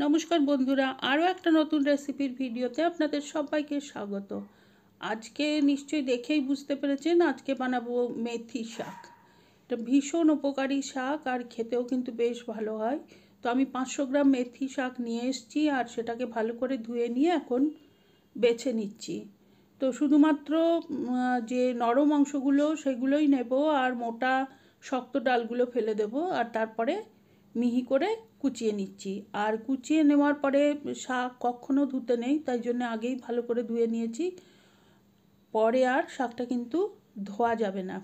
নমস্কার বন্ধুরা, আরও একটা নতুন রেসিপির ভিডিওতে আপনাদের সবাইকে স্বাগত। আজকে নিশ্চয়ই দেখেই বুঝতে পেরেছেন আজকে বানাবো মেথি শাক। এটা ভীষণ উপকারী শাক আর খেতেও কিন্তু বেশ ভালো হয়। তো আমি 500 গ্রাম মেথি শাক নিয়ে এসেছি আর সেটাকে ভালো করে ধুয়ে নিয়ে এখন বেছে নিচ্ছি। তো শুধুমাত্র যে নরম অংশগুলো সেগুলোই নেব আর মোটা শক্ত ডালগুলো ফেলে দেব আর তারপরে মিহি করে কুচিয়ে নিচ্ছি। আর কুচিয়ে নেওয়ার পরে শাক কখনো ধুতে নেই, তাই জন্য আগেই ভালো করে ধুয়ে নিয়েছি। পরে আর শাকটা কিন্তু ধোয়া যাবে না।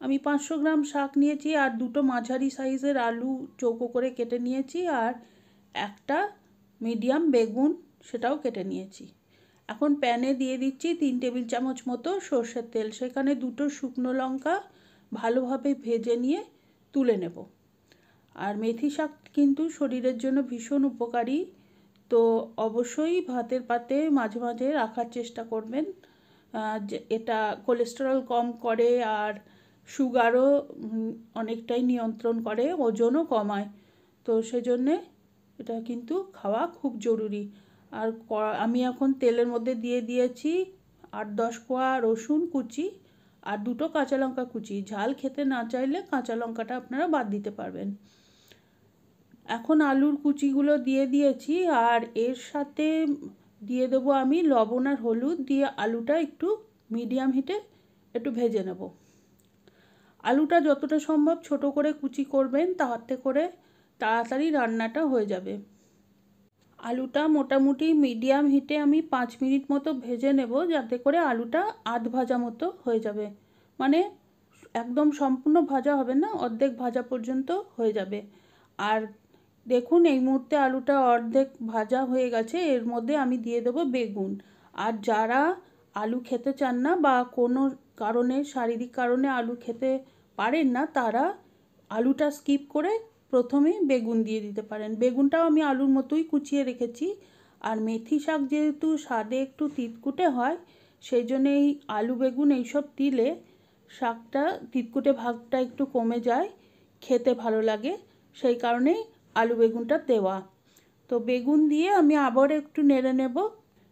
আমি 500 গ্রাম শাক নিয়েছি আর দুটো মাঝারি সাইজের আলু চৌকো করে কেটে নিয়েছি আর একটা মিডিয়াম বেগুন সেটাও কেটে নিয়েছি। এখন প্যানে দিয়ে দিচ্ছি 3 টেবিল চামচ মতো সর্ষের তেল। সেখানে দুটো শুকনো লঙ্কা ভালোভাবে ভেজে নিয়ে তুলে নেব। আর মেথি শাক কিন্তু শরীরের জন্য ভীষণ উপকারী, তো অবশ্যই ভাতের পাতে মাঝে মাঝে রাখার চেষ্টা করবেন। এটা কোলেস্টেরল কম করে আর সুগারও অনেকটাই নিয়ন্ত্রণ করে, ওজনও কমায়। তো সেজন্যে এটা কিন্তু খাওয়া খুব জরুরি। আর আমি এখন তেলের মধ্যে দিয়ে দিয়েছি 8-10 কোয়া রসুন কুচি আর দুটো কাঁচা লঙ্কা কুচি। ঝাল খেতে না চাইলে কাঁচা লঙ্কাটা আপনারা বাদ দিতে পারবেন। এখন আলুর কুচিগুলো দিয়ে দিয়েছি আর এর সাথে দিয়ে দেবো আমি লবণ আর হলুদ দিয়ে আলুটা একটু মিডিয়াম হিটে একটু ভেজে নেব। আলুটা যতটা সম্ভব ছোট করে কুচি করবেন, তাতে করে তাড়াতাড়ি রান্নাটা হয়ে যাবে। আলুটা মোটামুটি মিডিয়াম হিটে আমি 5 মিনিট মতো ভেজে নেব, যাতে করে আলুটা আধ ভাজা মতো হয়ে যাবে। মানে একদম সম্পূর্ণ ভাজা হবে না, অর্ধেক ভাজা পর্যন্ত হয়ে যাবে। আর দেখুন এই মুহূর্তে আলুটা অর্ধেক ভাজা হয়ে গেছে। এর মধ্যে আমি দিয়ে দেবো বেগুন। আর যারা আলু খেতে চান না বা কোনো কারণে শারীরিক কারণে আলু খেতে পারেন না, তারা আলুটা স্কিপ করে প্রথমে বেগুন দিয়ে দিতে পারেন। বেগুনটাও আমি আলুর মতোই কুচিয়ে রেখেছি। আর মেথি শাক যেহেতু স্বাদে একটু তিতকুটে হয়, সেই জন্য এই আলু বেগুন এইসব দিলে শাকটা তিতকুটে ভাগটা একটু কমে যায়, খেতে ভালো লাগে, সেই কারণেই আলু বেগুনটা দেওয়া। তো বেগুন দিয়ে আমি আবার একটু নেড়ে নেব।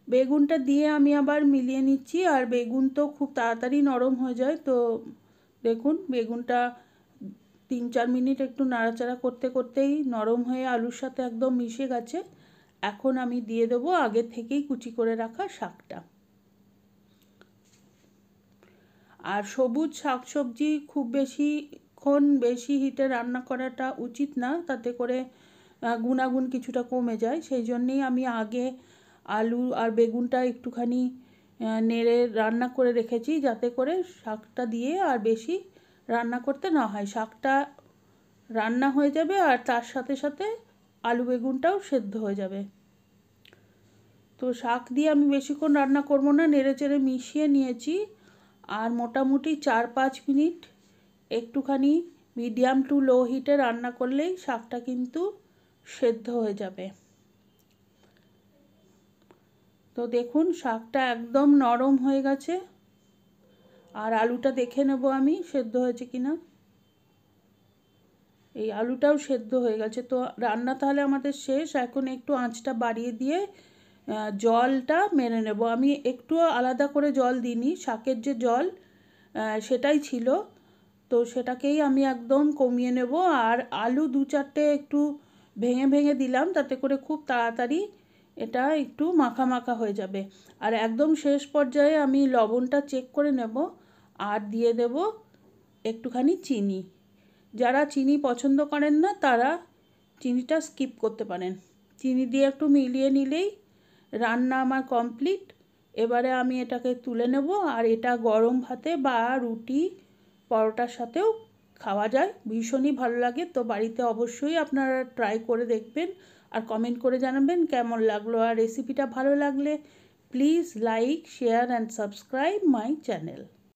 বেগুনটা দিয়ে আমি আবার মিলিয়ে নিচ্ছি। আর বেগুন তো খুব তাড়াতাড়ি নরম হয়ে যায়। তো দেখুন বেগুনটা 3-4 মিনিট একটু নাড়াচাড়া করতে করতেই নরম হয়ে আলুর সাথে একদম মিশে গেছে। এখন আমি দিয়ে দেবো আগে থেকেই কুচি করে রাখা শাকটা। আর সবুজ শাকসবজি খুব বেশি হিটে রান্না করাটা উচিত না, তাতে করে গুণাগুণ কিছুটা কমে যায়। সেই জন্যেই আমি আগে আলু আর বেগুনটা একটুখানি নেড়ে রান্না করে রেখেছি, যাতে করে শাকটা দিয়ে আর বেশি রান্না করতে না হয়। শাকটা রান্না হয়ে যাবে আর তার সাথে সাথে আলু বেগুনটাও সেদ্ধ হয়ে যাবে। তো শাক দিয়ে আমি বেশিক্ষণ রান্না করব না, নেড়ে চেড়ে মিশিয়ে নিয়েছি। আর মোটামুটি 4-5 মিনিট একটুখানি মিডিয়াম টু লো হিটে রান্না করলেই শাকটা কিন্তু সেদ্ধ হয়ে যাবে। তো দেখুন শাকটা একদম নরম হয়ে গেছে। আর আলুটা দেখে নেব আমি সেদ্ধ হয়েছে কিনা। এই আলুটাও সেদ্ধ হয়ে গেছে। তো রান্না তাহলে আমাদের শেষ। এখন একটু আঁচটা বাড়িয়ে দিয়ে জলটা মেরে নেব। আমি একটু আলাদা করে জল দিইনি, শাকের যে জল সেটাই ছিল, তো সেটাকেই আমি একদম কমিয়ে নেব। আর আলু 2-4টে একটু ভেঙে ভেঙে দিলাম, তাতে করে খুব তাড়াতাড়ি এটা একটু মাখা মাখা হয়ে যাবে। আর একদম শেষ পর্যায়ে আমি লবণটা চেক করে নেব আর দিয়ে দেব একটুখানি চিনি। যারা চিনি পছন্দ করেন না তারা চিনিটা স্কিপ করতে পারেন। চিনি দিয়ে একটু মিলিয়ে নিলেই রান্না আমার কমপ্লিট। এবারে আমি এটাকে তুলে নেব। আর এটা গরম ভাতে বা রুটি পরোটার সাথেও খাওয়া যায়, ভীষণই ভালো লাগে। তো বাড়িতে অবশ্যই আপনারা ট্রাই করে দেখবেন আর কমেন্ট করে জানাবেন কেমন লাগলো। আর রেসিপিটা ভালো লাগলে please like, share and subscribe my channel.